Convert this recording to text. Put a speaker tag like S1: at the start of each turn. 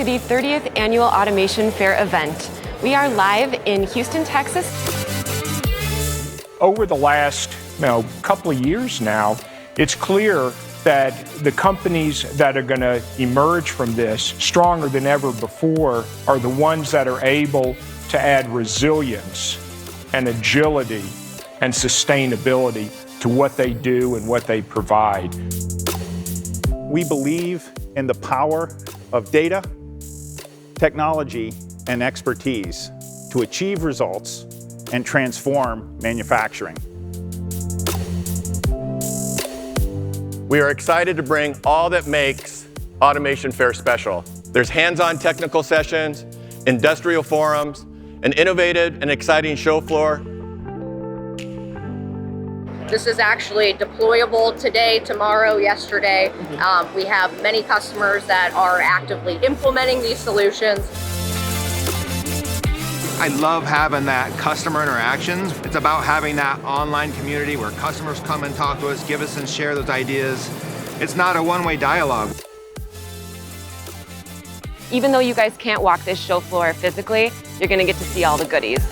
S1: to the 30th Annual Automation Fair event. We are live in Houston, Texas.
S2: Over the last couple of years now, it's clear that the companies that are going to emerge from this stronger than ever before are the ones that are able to add resilience and agility and sustainability to what they do and what they provide.
S3: We believe in the power of data, technology, and expertise to achieve results and transform manufacturing.
S4: We are excited to bring all that makes Automation Fair special. There's hands-on technical sessions, industrial forums, an innovative and exciting show floor.
S5: This is actually deployable today, tomorrow, yesterday. We have many customers that are actively implementing these solutions.
S6: I love having that customer interactions. It's about having that online community where customers come and talk to us, give us and share those ideas. It's not a one-way dialogue.
S1: Even though you guys can't walk this show floor physically, you're going to get to see all the goodies.